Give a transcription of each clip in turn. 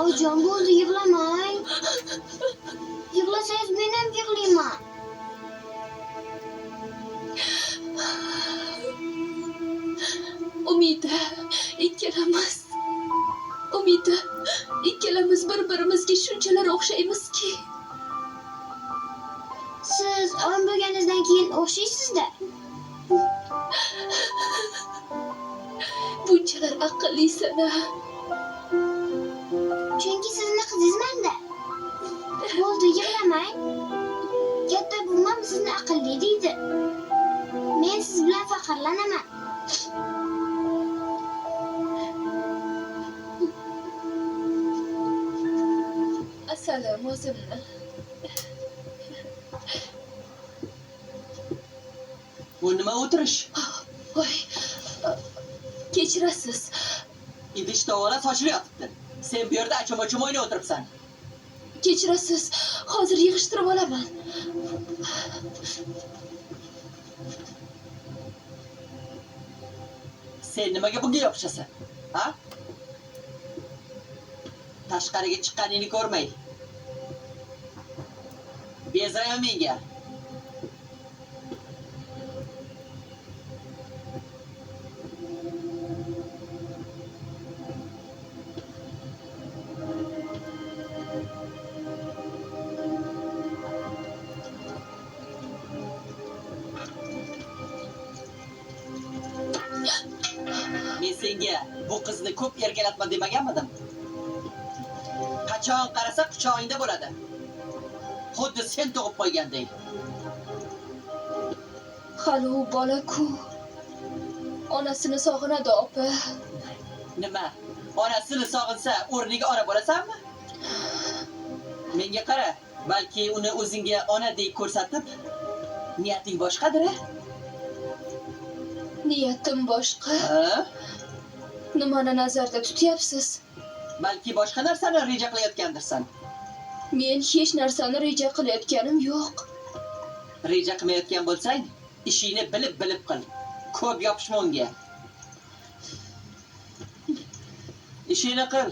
Oyijon, bo'ldi, yig'lamang. Yig'lasangiz men ham yig'layman. Umida, ikkalamiz bir-birimizga shunchalar o'xshaymizki. Siz oyim bo'lganingizdan keyin o'xshaysiz-da. Bunchalar aqllisan-a. Chunki sizni qizingizman-da. Bo'ldi, yig'lamang. Katta buvim sizni aqlli deydi. Men siz bilan faxrlanaman. Asalim o'zimni. Bu nima o'tirish? Voy, kechirasiz. Idish tovola sochilib yotibdi. Sen bu yerda achama-chama o'ynab o'tiribsan. Kechirasiz. Hozir yig'ishtirib olaman. Sen nimaga bunga yopishasan? Ha? Tashqariga chiqqaningni ko'rmay. Bezrayma menga. Men senga bu qizni ko'p erkalatma demaganmidim? Qachon qarasa quchog'ingda bo'ladi. Xuddi sen tug'ib qo'ygandek. Hali u bola-ku. Onasini sog'inadi, opa. Nima? Onasini sog'insa, o'rniga ona bo'lasanmi? Menga qara, balki uni o'zingga onadek ko'rsatib, niyating boshqadir-a? Niyatim boshqa. Ha? Nimani nazarda tutyapsiz? Balki boshqa narsani reja qilayotgandirsan. Men hech narsani reja qilayotganim yo'q. Reja qilmayotgan bo'lsang, ishingni bilib qil. Ko'p yopishma unga. Ishingni qil.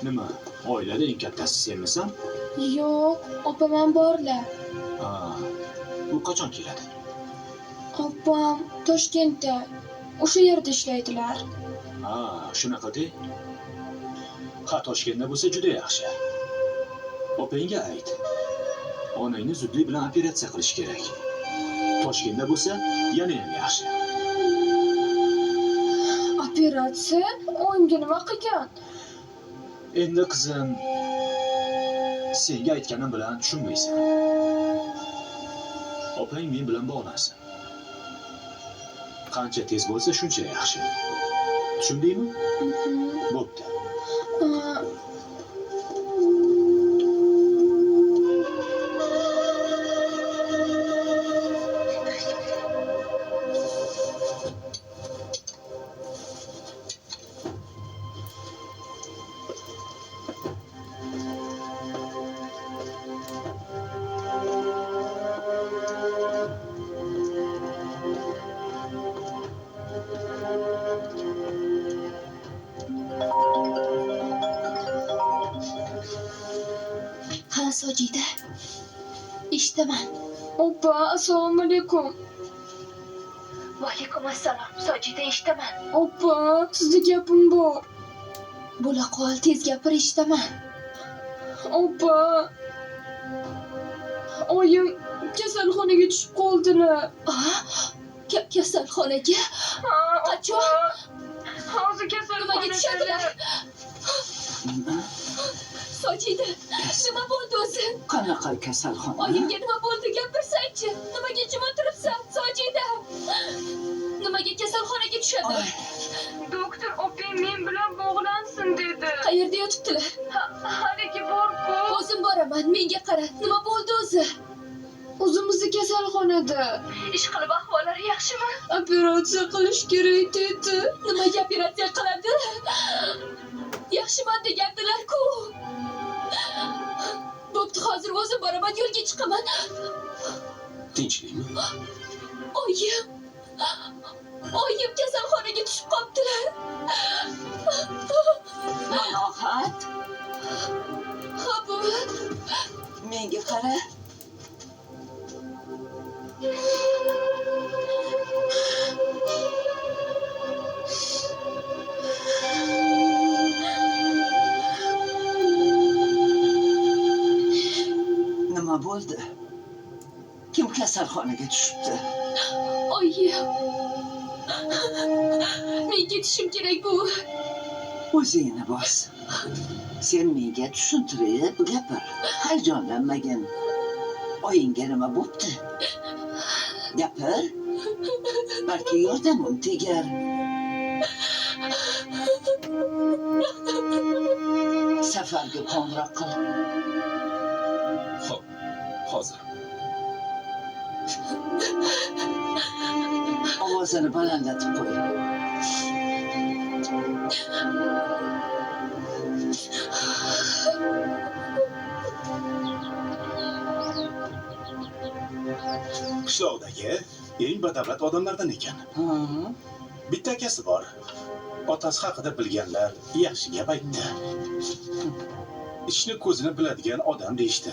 Nima? Oilada eng kattasi senmisan? Yo'q, opam borlar. Ha. U qachon keladi? Opam Toshkentda, o'sha yerda ishlaydilar. Ha, shunaqa-de. Ha, Toshkentda bo'lsa juda yaxshi. Opangga ayt. Onangni zudlik bilan operatsiya qilish kerak. Toshkentda bo'lsa, yana ham yaxshi. Operatsiya? O'yimga nima qilgan? Endi qizim, senga aytganim bilan tushunmaysan. Opang men bilan bog'lansin. Qancha tez bo'lsa shuncha yaxshi. Tushundingmi? Bo'pti. Sojida. Eshitaman. Oppa, assalomu alaykum. Vaalaykum assalom. Sojida eshitaman. Oppa, sizga gapim bor. Bo'la qol, tez gapir, eshitaman. Oppa. Oyim kasalxonaga tushib qoldilar. Kasalxonaga? Qachon? Hozir kasalxonaga Nimaga tushadilar? Sojida, nima bo'ldi o'zi? Qanaqa kasalxona? Oyimga nima bo'ldi? Gapirsang-chi. Nimaga jim o'tiribsan, Sojida? Nimaga kasalxonaga tushadi? Doktor opam men bilan bog'lansin dedi. Qayerda yotibdilar? Haligi bor-ku. O'zim boraman, menga qara. Nima bo'ldi o'zi? O'zimizni kasalxonada. Ish qilib ahvollari yaxshimi? Operatsiya qilish kerak dedi. Nimaga operatsiya qiladi? Yaxshiman degandilar-ku. Bo'pti, hozir o'zim boraman, yo'lga chiqaman. Tinchlikmi? Oyim kasalxonaga tushib qolibdilar. Malohat, Ha, buvi. menga qara. Nima bo'ldi? Kim kasalxonaga tushibdi? Oyim. Men ketishim kerak, buvi. O'zingni bos. Sen menga tushuntirib gapir. Hayajonlanmagin. Oyingga nima bo'pti? Gapir. Balki yordamim tegar. Safarga qo'ng'iroq qil. Xo'p, hozir. Ovozini balandlatib qo'y. Qishloqdagi eng badavlat odamlardan ekan. Bitta akasi bor. Otasi haqida bilganlar yaxshi gap aytdi. Ishni ko'zini biladigan odam deyishdi.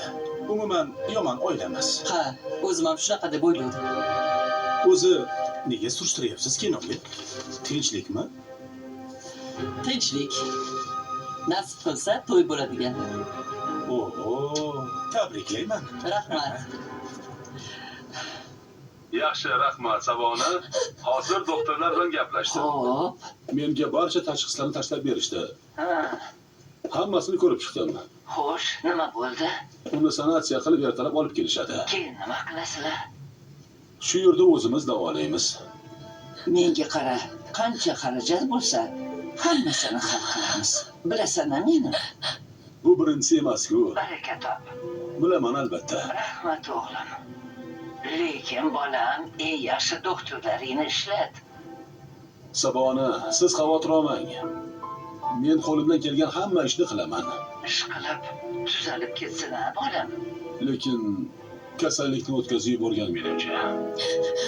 Umuman yomon oila emas. Ha, o'zim ham shunaqa deb o'yladim. O'zi nega surishtiryapsiz kinoga? Tinchlikmi? Tinchlik. Nasib qilsa to'y bo'ladigan. Oho, tabriklayman. Rahmat. Yaxshi, rahmat Savona. Hozir doktorlar bilan gaplashdim. Xo'p. Menga barcha tashxislarni tashlab berishdi. Ha, Hammasini ko'rib chiqdim. xo'sh, nima bo'ldi? Uni sanatsiya qilib ertalab olib kelishadi. Keyin nima qilasizlar? Shu yerda o'zimiz davolaymiz. Menga qara, qancha xarajat bo'lsa, hammasini hal qilamiz. Bilasan-a meni? Bu birinchisi emas-ku. Baraka top. Bilaman albatta. Rahmat o'g'lim. Lekin bolam, eng yaxshi doktorlaringni ishlat. Sabona, siz xavotir olmang. Men qo'limdan kelgan hamma ishni qilaman. Ish qilib, tuzalib ketsin-a, bolam. Lekin kasallikni o'tkazib yuborgan menimcha.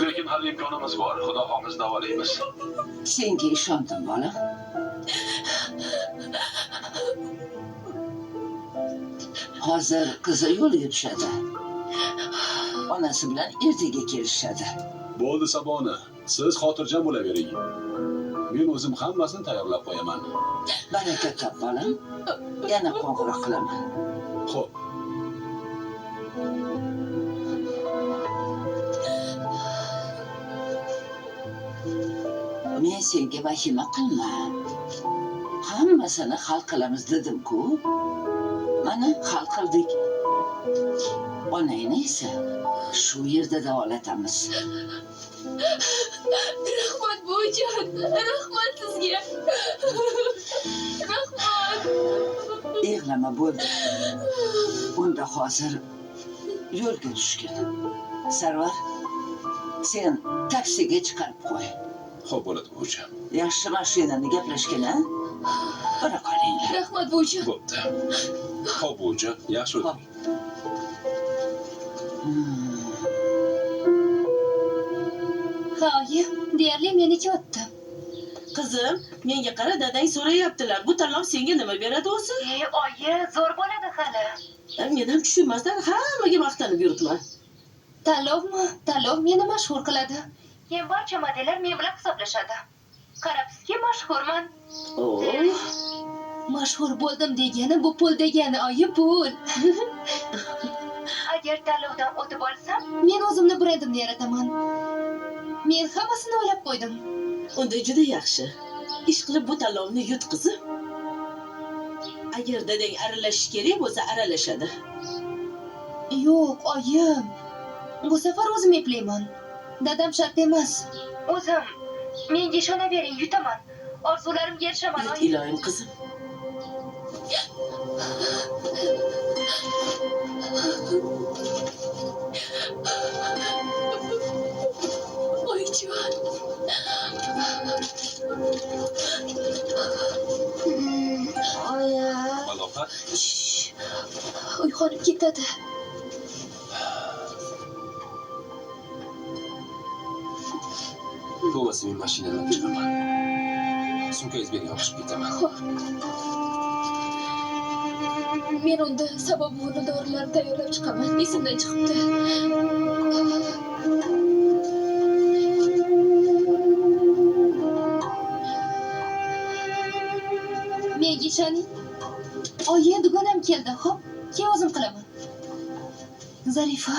Lekin hali imkonimiz bor. Xudo xohlasa davolaymiz. Senga ishondim, bolam. Hozir qizi yo'lga tushadi. Onasi bilan ertaga kelishadi. Bo'ldi Sabona, siz xotirjam bo'lavering. Men o'zim hammasini tayyorlab qo'yaman. Baraka top, bolam. Yana qo'ng'iroq qilaman. Xo'p. Men senga vahima qilma. Hammasini hal qilamiz dedim-ku. Mana hal qildik. Onangni esa shu yerda davolatamiz. Rahmat buvijon. Rahmat sizga. Rahmat. Yig'lama bo'ldi. Unda hozir yo'lga tushgin. Sarvar, sen taksiga chiqarib qo'y. Xo'p bo'ladi bo'ja. Yaxshi mashinani gaplashgin-a? Bora qolinglar. Rahmat buvijon. Bo'pti. Xo'p bo'ja, yaxshi o'ting. Ha, oyim, deyarli meniga o'tdi. Qizim, menga qara, dadang so'rayaptilar. Bu tanlov senga nima beradi o'zi? Oyi, zo'r bo'ladi hali. Men ham tushunmasdan hammaga maqtanib yuribman. Tanlovmi? Tanlov meni mashhur qiladi. keyin barcha modellar men bilan hisoblashadi. Qarabsizki, mashhurman. Oh, Mashhur bo'ldim degani bu pul degani, oyi, pul. Agar tanlovdan o'tib olsam, Men o'zimni brendimni yarataman. Men hammasini o'ylab qo'ydim. unda juda yaxshi. Ish qilib bu tanlovni yut qizim. Agar dadang aralashish kerak bo'lsa, aralashadi. Yo'q, oyim. Bu safar o'zim eplayman. Dadam shart emas. o'zim menga ishonavering, yutaman. Orzularimga erishaman, Yut oyim. iloyim qizim. Oyijon. Oyi. Maloqa. Uyg'onib ketadi. Bo'lmasa men mashinani olib chiqaman. Sumkangizga yopishib ketaman. Men unda sababini dorilarni tayyorlab chiqaman. Esimdan chiqibdi. Menga ishoning. Oyi, dugonam keldi. Xo'p, keyin o'zim qilaman. Zarifa,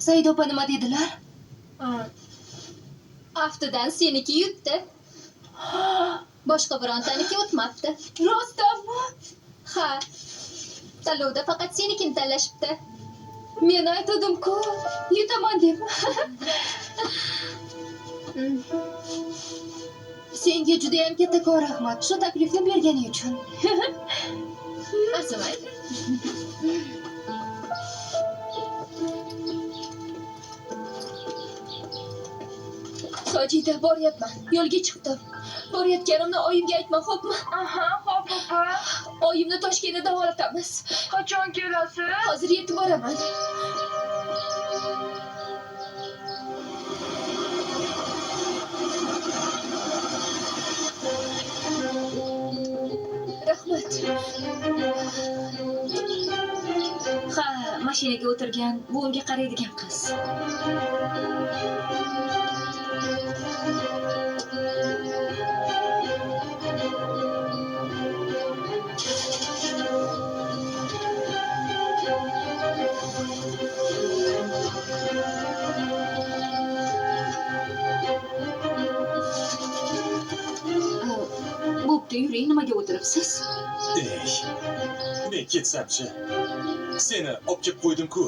Said opa nima dedilar? Aftidan seniki yutdi. Boshqa birontaniki o'tmabdi. Rostdanmi? Ha. Tanlovda faqat senikini tanlashibdi. Men aytdim-ku, yutaman deb. Senga juda ham kattakon rahmat shu taklifni berganing uchun. Arzimaydi. Sojida, boryapman. Yo'lga chiqdim. Borayotganimni oyimga aytma, xo'pmi? Aha, xo'p, opa. Oyimni Toshkentda davolatamiz. Qachon kelasiz? Hozir yetib boraman. Rahmat. Ha, mashinaga o'tirgan, buvimga qaraydigan qiz. Bo'pti, yuring, nimaga o'tiribsiz? Ey, men ketsam-chi. Seni olib kelib qo'ydim-ku.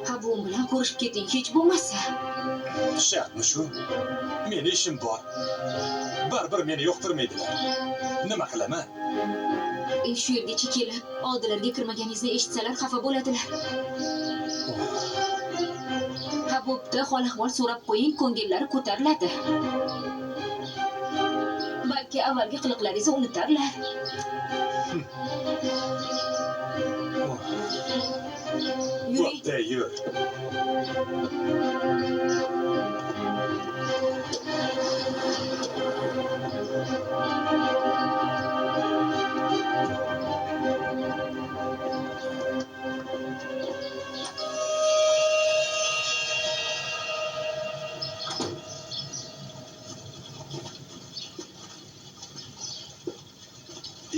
Ha, buvim bilan ko'rishib keting, hech bo'lmasa. Shartmi shu? Meni ishim bor. Baribir meni yoqtirmaydilar. Nima qilaman? Shu yergacha kelib, oldilariga kirmaganingizni eshitsalar xafa bo'ladilar. Ha, bo'pti, hol-ahvol so'rab qo'ying, ko'ngillari ko'tariladi. Balki avvalgi qiliqlaringizni unutarlar. Yuring. Bo'pti, yur.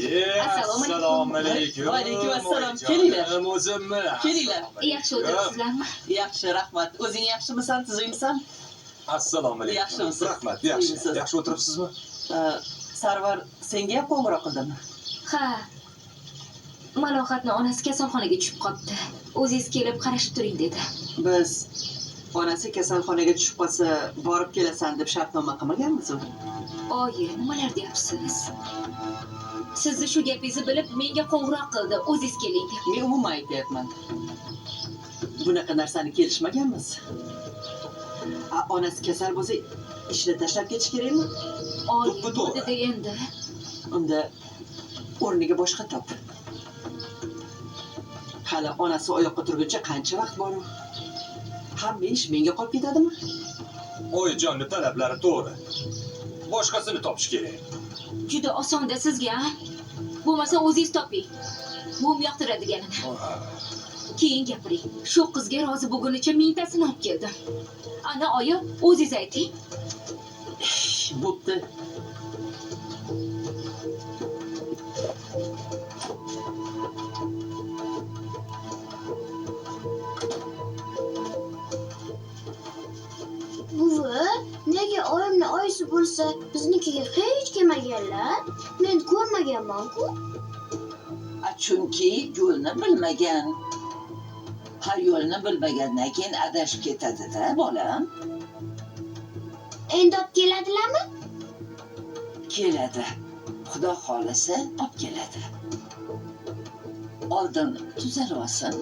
Assalomu alaykum. Va alaykum assalom. Kelinglar. O'zimmi? Kelinglar. Yaxshi o'tiribsizlarmi? Yaxshi, rahmat. O'zing yaxshimisan, tuzukmisan? Assalomu alaykum. Yaxshimisiz? Rahmat, yaxshi. Yaxshimisiz? Yaxshi o'tiribsizmi? Sarvar senga ham qo'ng'iroq qildimi? Ha. Malohatni onasi kasalxonaga tushib qolibdi. O'zingiz kelib qarashib turing dedi. Biz onasi kasalxonaga tushib qolsa, borib kelasan deb shartnoma qilmaganmiz u. Oyi, nimalar deyapsiz? Sizni shu gapingizni bilib menga qo'ng'iroq qildi, o'zingiz keling deb. Men umuman aytyapman. Bunaqa narsani kelishmaganmiz. Onasi kasal bo'lsa, ishni tashlab ketish kerakmi? Oyi, To'g'ri. dedi endi. Unda o'rniga boshqa top. Hali onasi oyoqqa turguncha qancha vaqt bor? Hamma ish menga qolib ketadimi? Oyijonning talablari to'g'ri. Boshqasini topish kerak. Juda osonda sizga, ha? Bo'lmasa o'zingiz toping. Buvim yoqtiradiganini. keyin gapiring. Shu qizga rozi bo'lgunicha mingtasini olib keldim. Ana oyi, o'zingiz ayting. Bo'pti. Buvi, nega oyimni oyisi bo'lsa, biznikiga hech kelmaganlar? Men ko'rmaganman-ku. Chunki yo'lni bilmagan. Har yo'lni bilmagandan keyin adashib ketadi-da, bolam. Endi olib keladilarmi? Keladi. Xudo xolasa olib keladi. Oldin tuzalib olsin.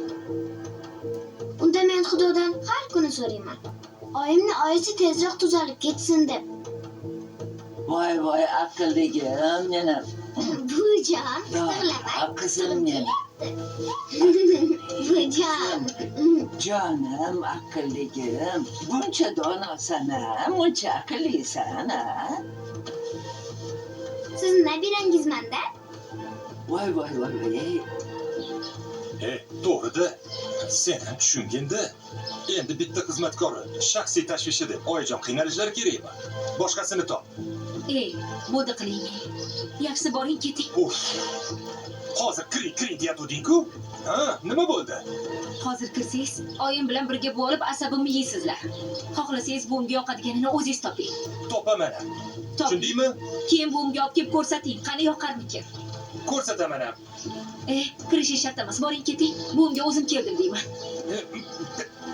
Unda men Xudodan har kuni so'rayman. Oyimni oyisi tezroq tuzalib ketsin deb. Voy voy aqlligim meni. Buvijon, Qizim meni. Buvijon. Jonim, aqlligim. Buncha donosan-a, buncha aqllisan-a. Siz nabirangizman-da. Voy voy voy voy. To'g'ri-da. Sen ham tushunganda, endi bitta xizmatkori shaxsiy tashvishi deb oyijon qiynalishlari kerakmi? Boshqasini top. Bo'ldi qiling. Yaxshi boring keting. Uf. Hozir kiring deyatuvding-ku? Ha, nima bo'ldi? Hozir kirsangiz, oyim bilan birga bo'lib asabimni yeysizlar. Xohlasangiz buvimga yoqadiganini o'zingiz toping. Topaman. Tushundingmi? Keyin buvimga olib kelib ko'rsating, qani yoqarmikin. Ko'rsataman ham. Kirish shart emas, boring keting. Buvimga o'zim keldim deyman.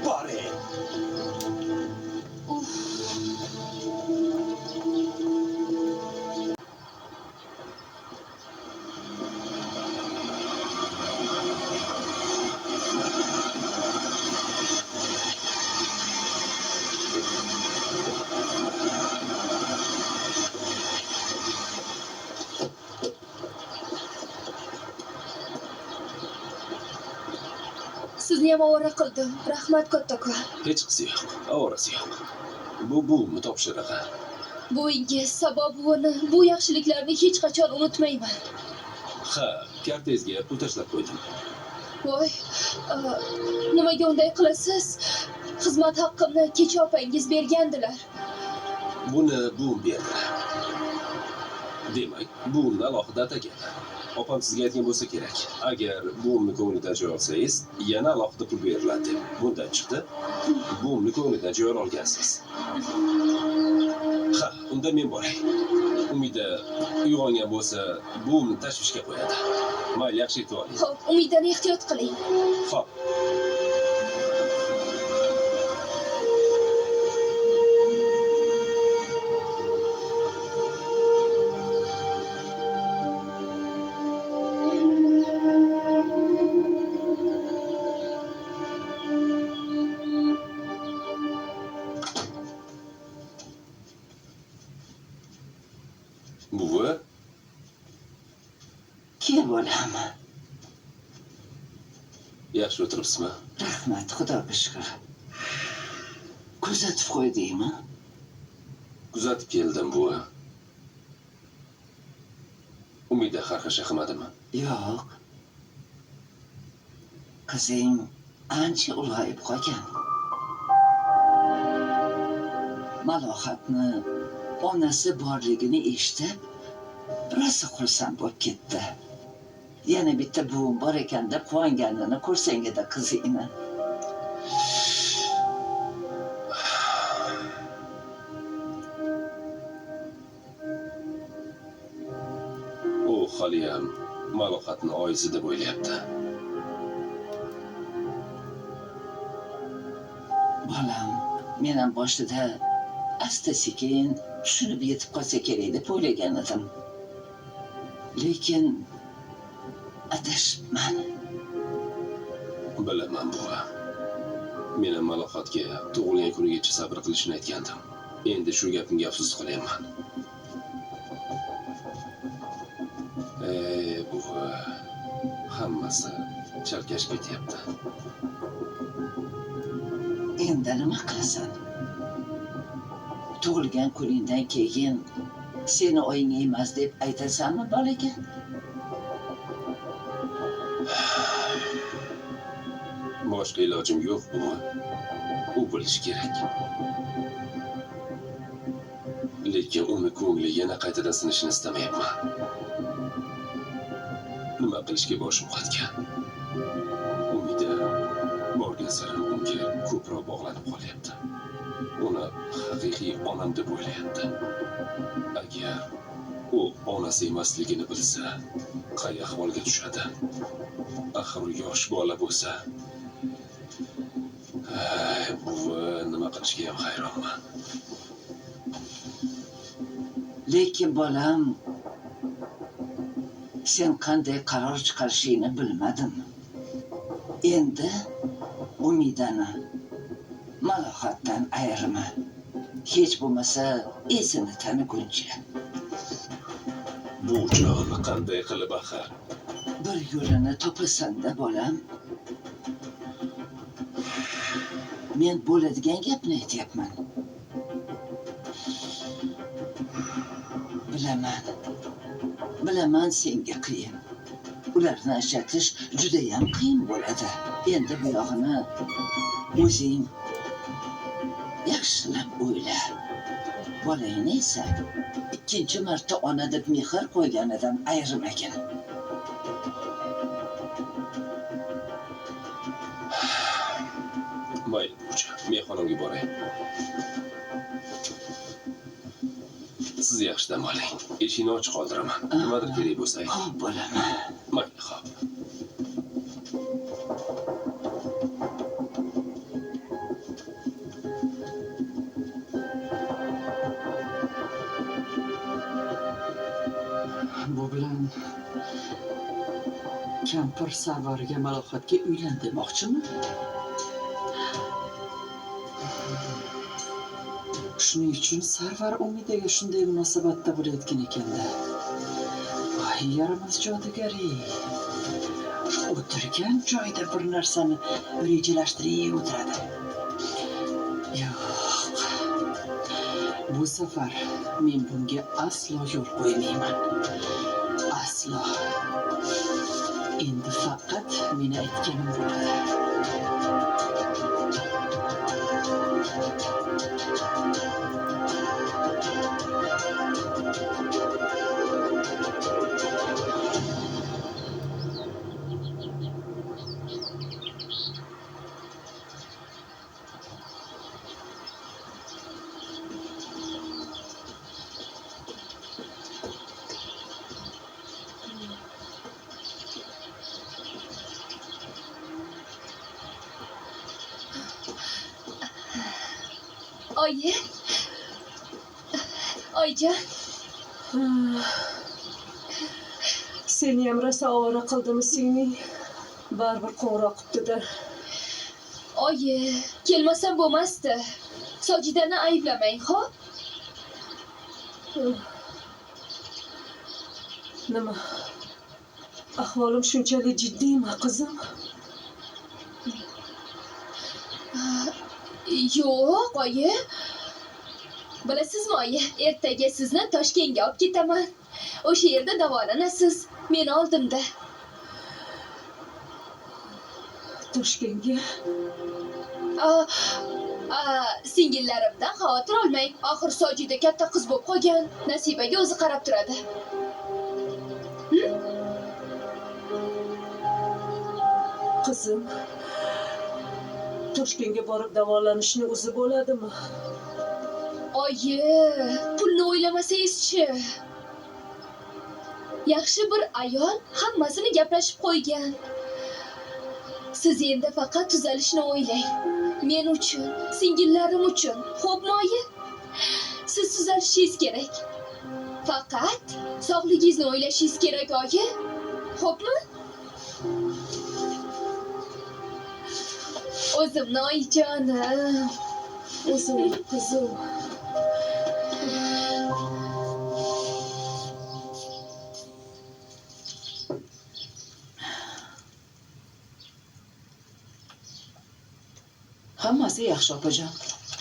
Boring. Sizni ham ovora qildim. Rahmat kattakon. Hech qisi yo'q, ovorasi yo'q. Bu buvimni topshirig'i. Buvingiz, Sabo buvini, bu yaxshiliklarni hech qachon unutmayman. Ha, kartezga pul tashlab qo'ydim. Voy, nimaga unday qilasiz? Xizmat haqqimni kecha opangiz bergandilar. Buni buvim berdi. Demak, buvimni alohida atagan. Opam sizga aytgan bo'lsa kerak. Agar buvimni ko'nglidan joy olsangiz, yana alohida pul beriladi deb. Bundan chiqdi, buvimni ko'nglidan joy olgansiz. Ha, unda men boray. Umida uyg'ongan bo'lsa, buvimni tashvishga qo'yadi. Mayli, yaxshi aytib oling. Xo'p, Umidadan ehtiyot qiling. Xo'p. Buvi? Kel bolam. Yaxshi o'tiribsizmi? Rahmat, Xudoga shukr. Kuzatib qo'ydingmi? Kuzatib keldim buvi. Umida xarxasha qilmadimi? Yo'q. Qizing ancha ulg'ayib qolgan. Malohatni onasi borligini eshitib, rosa xursand bo'lib ketdi. Yana bitta buvim bor ekan deb quvonganini ko'rsang-da qizingni. U haliyam malohatni oyisi deb o'ylayapti. Bolam, men ham boshida asta-sekin tushunib yetib qolsa kerak deb o'ylagan edim. Lekin adashibman. Bilaman buvi. Men ham malohatga tug'ilgan kunigacha sabr qilishni aytgandim. Endi shu gapimga afsus qilyapman. Buvi, hammasi chalkash ketyapti. Endi nima qilasan? Tug'ilgan kuningdan keyin seni oying emas deb aytasanmi bolaga? boshqa ilojim yo'q buvi. U bo'lishi kerak. Lekin uni ko'ngli yana qaytadan sinishini istamayapman. Nima qilishga boshim qotgan. Umida borgan sari unga ko'proq bog'lanib qolyapti. Uni haqiqiy onam deb o'ylayapti. Agar u onasi emasligini bilsa, qay ahvolga tushadi? Axir u yosh bola bo'lsa, buvi nima qilishga ham hayronman. Lekin bolam, sen qanday qaror chiqarishingni bilmadim. Endi Umidani Malohatdan ayirma. Hech bo'lmasa esini taniguncha. Bu jonni qanday qilib axir? Bir yo'lini topasan-da bolam. Men bo'ladigan gapni aytyapman. Bilaman senga qiyin. Ularni ajratish juda ham qiyin bo'ladi. Endi bu yog'ini o'zing yaxshilab o'yla. Bolangni esa ikkinchi marta ona deb mehr qo'yganidan ayirmagin. Mayli, men xonamga boray. Siz yaxshi dam oling. Eshikni ochiq qoldiraman. Nimadir kerak bo'lsa ayting. Xo'p, bolam. Mayli, xo'p. Bu bilan kampir Sarvarga Malohatga uylan demoqchimi? Shuning uchun Sarvar Umidaga shunday munosabatda bo'layotgan ekanda. Voy, yaramas jodugar-ey. O'tirgan joyda bir narsani rejalashtirib o'tiradi. Yo'q. Bu safar men bunga aslo yo'l qo'ymayman. Aslo. Endi faqat meni aytganim bo'ladi. Oyi. Oyijon. Seni ham rosa ovora qildimi singling? Baribir qo'ng'iroq qilibdi-da. Oyi, kelmasam bo'lmasdi. Sojidani ayblamang, xo'p? Nima? Ahvolim shunchalik jiddiymi, qizim? Yo'q, oyi. Bilasizmi, oyi, ertaga sizni Toshkentga olib ketaman. O'sha yerda davolanasiz. Men oldimda. Toshkentga? Singillarimdan xavotir olmang. Oxir Sojida katta qiz bo'lib qolgan. Nasibaga o'zi qarab turadi. Qizim, Toshkentga borib davolanishni o'zi bo'ladimi? Oyi, pulni o'ylamasangiz-chi. Yaxshi bir ayol hammasini gaplashib qo'ygan. Siz endi faqat tuzalishni o'ylang. Men uchun, singillarim uchun. Xo'pmi, oyi? Siz tuzalishingiz kerak. Faqat sog'ligingizni o'ylashingiz kerak, oyi. Xo'pmi? O'zimni oyijonim. O'zim qizim. Hammasi yaxshi opajon.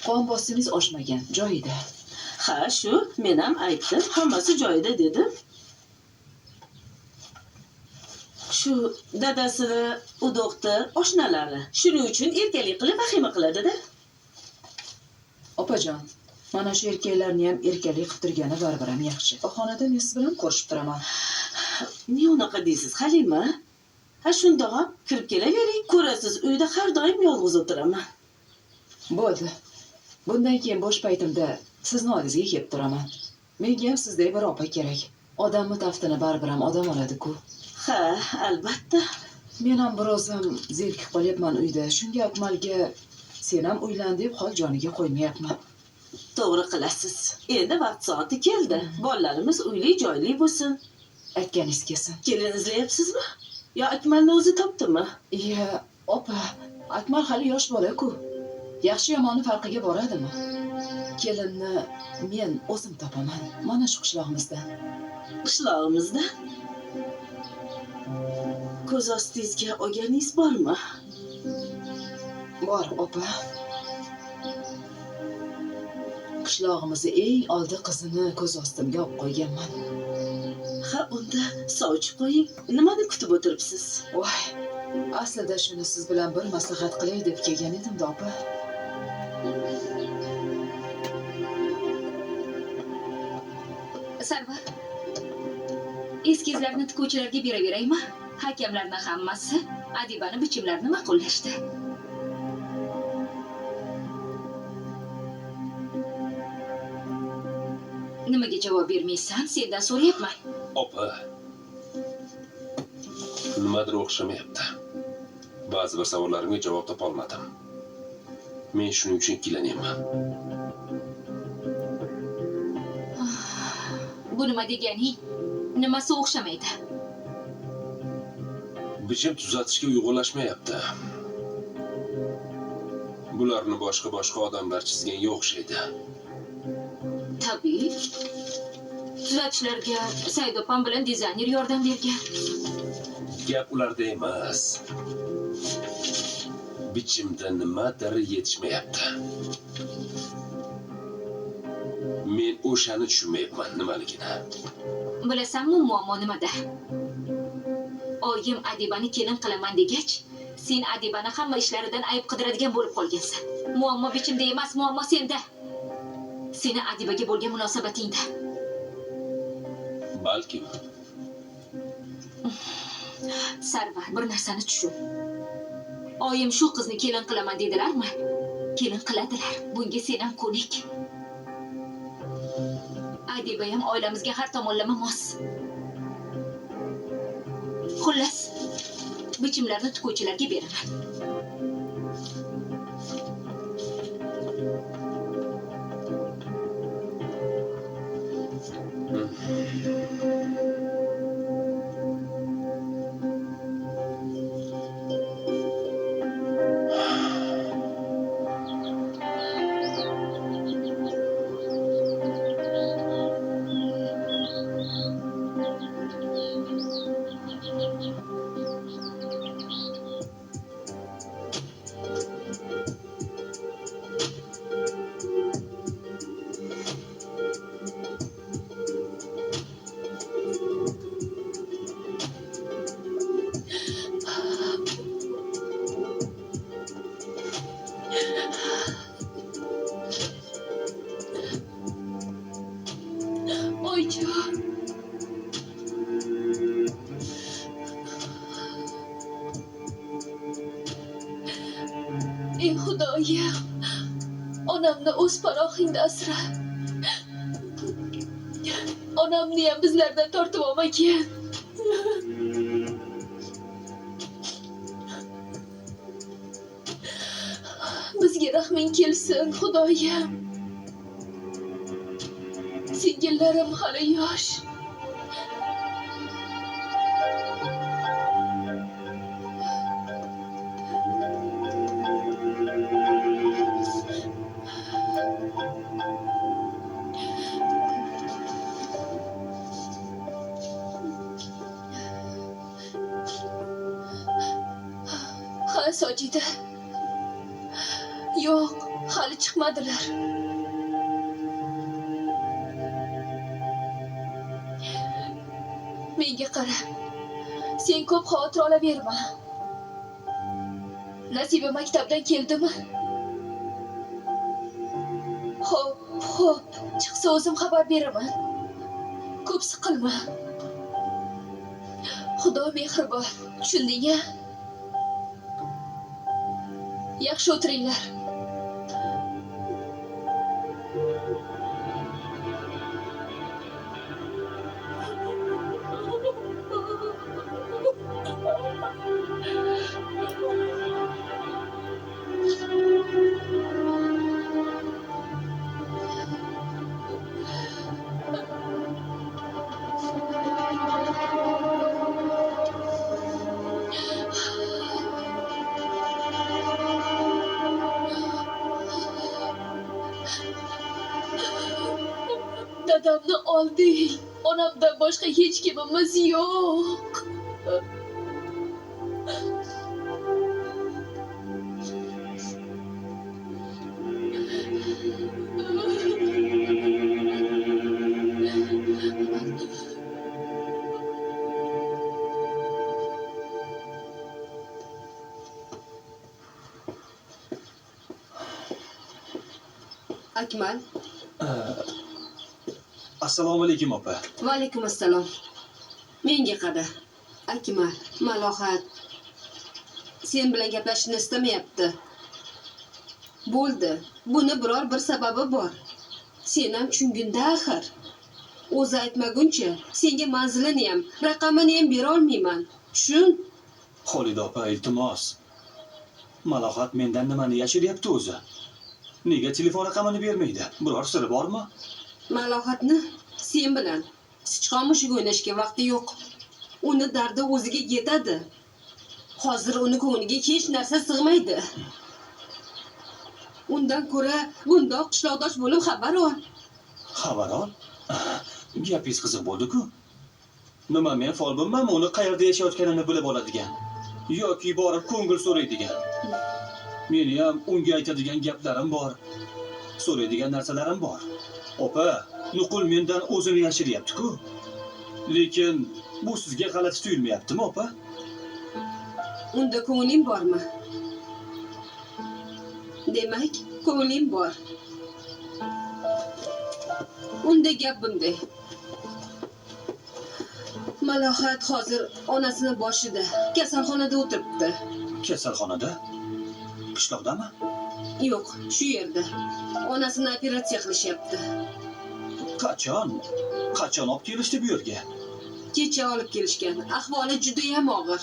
Qon bostimingiz oshmagan, joyida. Ha, shu, men ham aytdim, hammasi joyida dedim. Shu dadasini, u doktor oshnalari. Shuning uchun erkalik qilib vahima qiladi-da. Opajon, mana shu erkaklarni ham erkalik qilib turgani baribir ham yaxshi. Xonada men siz bilan ko'rishib turaman. Ne unaqa deysiz, Halima? Ha shundoq ham kirib kelavering. Ko'rasiz, uyda har doim yolg'iz o'tiraman. Bo'ldi. Bundan keyin bo'sh paytimda sizni oldingizga kelib turaman. Menga ham sizdek bir opa kerak. Odamni taftini baribir ham odam oladi-ku. Ha, albatta. Men ham birozim zerikib qolyapman uyda. Shunga Akmalga sen ham uylan deb hol joniga qo'ymayapman. To'g'ri qilasiz. Endi vaqt soati keldi. Bolalarimiz uyli joyli bo'lsin. Aytganingiz kelsin. Kelin izlayapsizmi? Yo Akmalni o'zi topdimi? Iya, opa, Akmal hali yosh bola-ku. Yaxshi yomoni farqiga boradimi? Kelinni men o'zim topaman. Mana shu qishlog'imizdan. Qishlog'imizda? Ko'z ostingizga olganingiz bormi? Bor, opa. Qishlog'imizni eng oldi qizini ko'z ostimga olib qo'yganman. Ha, unda sovchi qo'ying. Nimani kutib o'tiribsiz? Voy, aslida shuni siz bilan bir maslahat qilay deb kelgan edim-da, opa. Sarvar, eskizlarni tikuvchilarga beraveraymi? Hakamlarni hammasi adibani bichimlarini ma'qullashdi. Nimaga javob bermaysan? Sendan so'rayapman. Opa. Nimadir o'xshamayapti. Ba'zi bir savollarimga javob topa olmadim. Men shuning uchun ikkilanyapman. Bu nima deganing? Nimasi o'xshamaydi? Bichim tuzatishga uyg'unlashmayapti. Bularni boshqa odamlar chizganga o'xshaydi. Tabiiy. Tuzatishlarga Said opam bilan dizayner yordam bergan. Gap ularda emas. Bichimda nimadir yetishmayapti. Men o'shani tushunmayapman nimaligini. Bilasanmi muammo nimada? Oyim Adibani kelin qilaman degach, sen Adibani hamma ishlaridan ayb qidiradigan bo'lib qolgansan. Muammo bichimda emas, muammo senda. Seni Adibaga bo'lgan munosabatingda. Balkim. Sarvar, bir narsani tushun. Oyim shu qizni kelin qilaman dedilarmi? Kelin qiladilar. Bunga sen ham ko'nik. Adiba ham oilamizga har tomonlama mos. Xullas, bichimlarni tikuvchilarga beraman. Oyjon. Ey Xudoyim, onamni o'z panohingda asra. Onamni ham bizlardan tortib olmagin. Bizga rahming kelsin, Xudoyim. Singillarim hali yosh. Ha, Sojida. Yo'q, hali chiqmadilar. Menga qara. Sen ko'p xavotir olaverma. Nasiba maktabdan keldimi? Xo'p. Chiqsa o'zim xabar beraman. Ko'p siqilma. Xudo mehribon. Tushunding-a? Yaxshi o'tiringlar. Dadamni olding. Onamdan boshqa hech kimimiz yo'q. Akmal. Assalomu alaykum opa. Va alaykum assalom. Menga qara. Akmal, Malohat sen bilan gaplashishni istamayapti. Bo'ldi. Buni biror bir sababi bor. Sen ham tushungunda axir. O'zi aytmaguncha senga manzilini ham, raqamini ham bera olmayman. Tushun? Xolida opa, iltimos. Malohat mendan nimani yashiryapti o'zi? Nega telefon raqamini bermaydi? Biror siri bormi? Malohatni sen bilan sichqon mushugi o'ynashga vaqti yo'q. Uni dardi o'ziga yetadi. Hozir uni ko'ngliga hech narsa sig'maydi. Undan ko'ra bundoq qishloqdosh bo'lib xabar ol. Xabar ol? Gapingiz qiziq bo'ldi-ku. Nima men folbinmanmi uni qayerda yashayotganini bilib oladigan yoki borib ko'ngil so'raydigan. Meni ham unga aytadigan gaplarim bor. So'raydigan narsalarim bor. Opa, nuqul mendan o'zini yashiryapti-ku. Lekin bu sizga g'alati tuyulmayaptimi, opa? Unda ko'ngling bormi? Demak, ko'ngling bor. Unda gap bunday. Malohat hozir onasini boshida kasalxonada o'tiribdi. Kasalxonada? Qishloqdami? Yo'q, shu yerda. Onasini operatsiya qilishyapti. Qachon? Qachon olib kelishdi bu yerga? Kecha olib kelishgan. Ahvoli juda ham og'ir.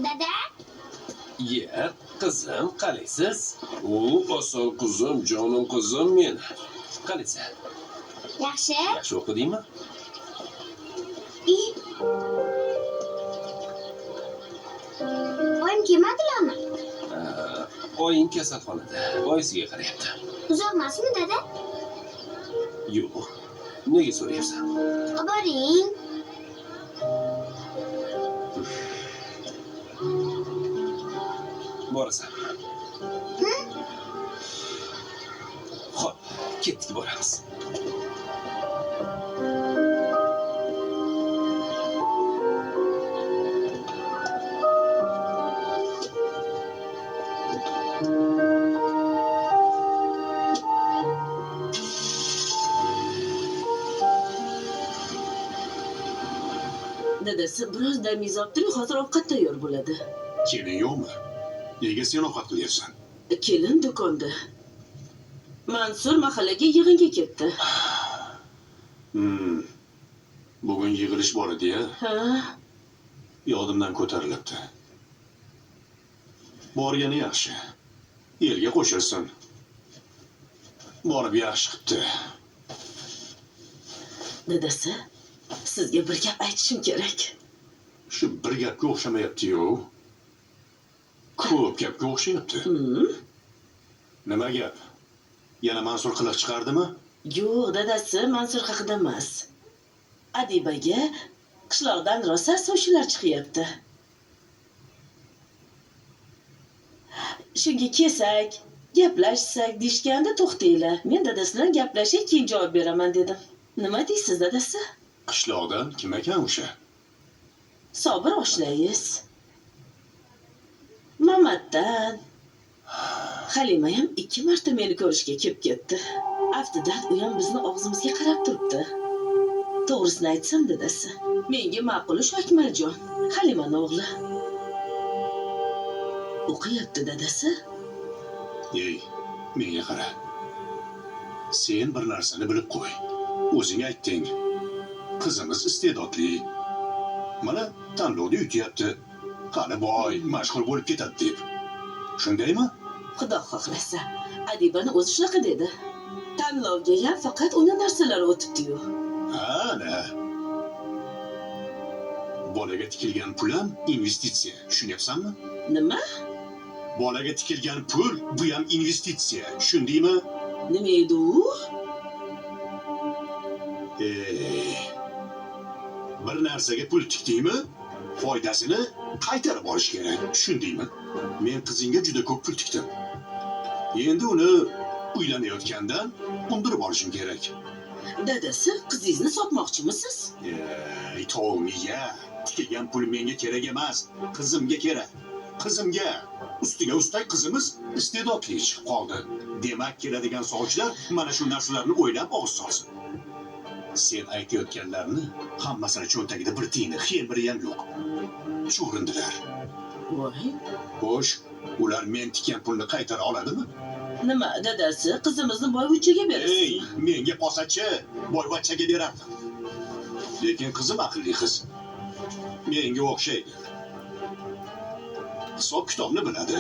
Dada, Ya, qizim, qalaysiz? Oson qizim, jonim qizim men. Qalaysan? yaxshi? Yaxshi o'qidingmi? Oyim kelmadilarmi? Oying kasalxonada. Oyisiga qarayapti. Uzoq emasmi, dada? Yo'q. Nega so'rayapsan? Boring. Borasan. Xo'p, ketdik, boramiz. Dadasi biroz dam yozib turing, hozir ovqat tayyor bo'ladi. Kelin yo'qmi? Nega sen ovqat qilyapsan? Kelin do'konda. Mansur mahallaga yig'inga ketdi. Bugun yig'ilish bor edi-ya. Ha, Yodimdan ko'tarilibdi. Borgani yaxshi. Elga qo'shilsin. Borib yaxshi qipti. dadasi, sizga bir gap aytishim kerak. Shu bir gapga o'xshamayapti-yu. Ko'p gapga o'xshayapti. Nima gap? Yana Mansur qiliq chiqardimi? Yo'q, dadasi, Mansur haqida emas. Adibaga qishloqdan rosa sovchilar chiqyapti. Shunga kesak, Gaplashsak deyishganda to'xtanglar. Men dadasi bilan gaplashib keyin javob beraman dedim. Nima deysiz dadasi? Qishloqdan kim ekan o'sha? Sobir oshnangiz. Mamatdan. Halima ham 2 marta meni ko'rishga kelib ketdi. Aftidan u ham bizni og'zimizga qarab turibdi. To'g'risini aytsam dadasi, menga ma'quli shu Akmaljon, Halimani o'g'li. O'qiyapti dadasi. Ey, menga qara. Sen bir narsani bilib qo'y. O'zing aytding. Qizimiz iste'dodli. Mana tanlovda yutyapti. Qani boy, mashhur bo'lib ketadi deb. Shundaymi? Xudo xohlasa, Adibani o'zi shunaqa dedi. Tanlovga ham faqat uni narsalari o'tibdi-yu. Ana. Bolaga tikilgan pul ham investitsiya, tushunyapsanmi? Nima? Bolaga tikilgan pul bu ham investitsiya, tushundingmi? Nima edi u? Bir narsaga pul tikdingmi, foydasini qaytarib olish kerak, tushundingmi? Men qizingga juda ko'p pul tikdim. Endi uni uylanayotgandan undirib olishim kerak. Dadasi, qizingizni sotmoqchimisiz? To'g'miya, tikilgan pul menga kerak emas, qizimga kerak. Qizimga ustiga ustak qizimiz iste'dodli chiqib qoldi. Demak, keladigan sovchilar mana shu narsalarni o'ylab og'iz solsin. Sen aytayotganlarni hammasini cho'ntagida bir tiyini, hech biri ham yo'q. Chuvrindilar. Voy. Xo'sh, ular men tikkan pulni qaytara oladimi? Nima, dadasi, qizimizni boyvachchaga berasiz? Ey, menga qosachi, boyvachchaga berardim. Lekin qizim aqlli qiz. Menga o'xshaydi. Hisob kitobni biladi.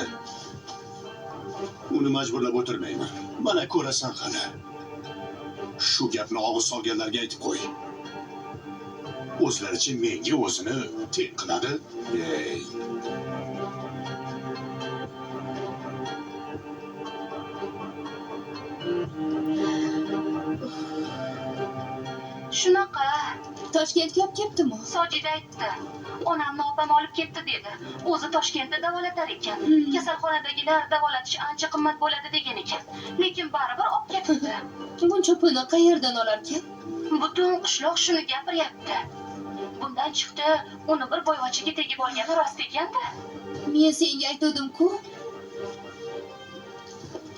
Uni majburlab o'tirmayman. Mana ko'rasan qani. Shu gapni og'iz solganlarga aytib qo'y. O'zlaricha menga o'zini teng qiladi. Ey. Shunaqa. Toshkentga olib ketdimi? Sojida aytdi. Onamni opam olib ketdi dedi. O'zi Toshkentda davolatar ekan. Kasalxonadagilar davolatish ancha qimmat bo'ladi degan ekan. Lekin baribir olib ketdi. Buncha pulni qayerdan olarkan? Butun qishloq shuni gapiryapti. Bundan chiqdi, uni bir boyvachchaga tegib olgani rost ekanda. Men senga aytdim-ku.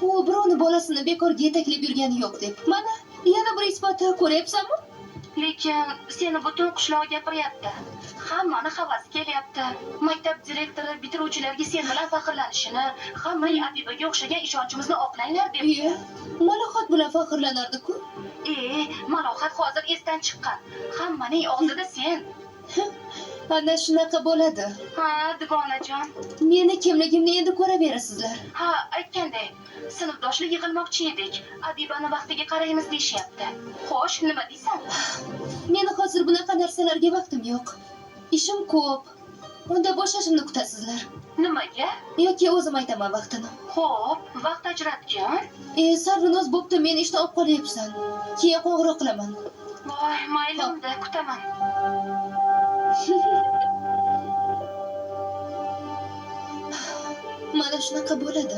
U birovni bolasini bekorga yetaklab yurgani yo'q deb. Mana, yana bir isboti ko'ryapsanmi? Lekin seni butun qishloq gapiryapti. Hammani havas kelyapti. Maktab direktori bitiruvchilarga sen bilan faxrlanishini, hammang Abibaga o'xshagan ishonchimizni oqlanglar deb. Malohat bilan faxrlanardi-ku. Malohat hozir esdan chiqqan. Hammaning oldida sen. Ana shunaqa bo'ladi. Ha, dugonajon. Meni kimligimni endi ko'raverasizlar. Ha, aytganday, sinfdoshlar yig'ilmoqchi edik. Adibani vaqtiga qaraymiz deyishyapti. Xo'sh, nima deysan? Meni hozir bunaqa narsalarga vaqtim yo'q. Ishim ko'p. Unda bo'shashimni kutasizlar. Nimaga? Yoki o'zim aytaman vaqtini. Xo'p, vaqt ajratgin. Sarvinoz bo'pti, men ishdan olib qolyapsan. Keyin qo'ng'iroq qilaman. Voy, mayli unda, kutaman. Mana shunaqa bo'ladi.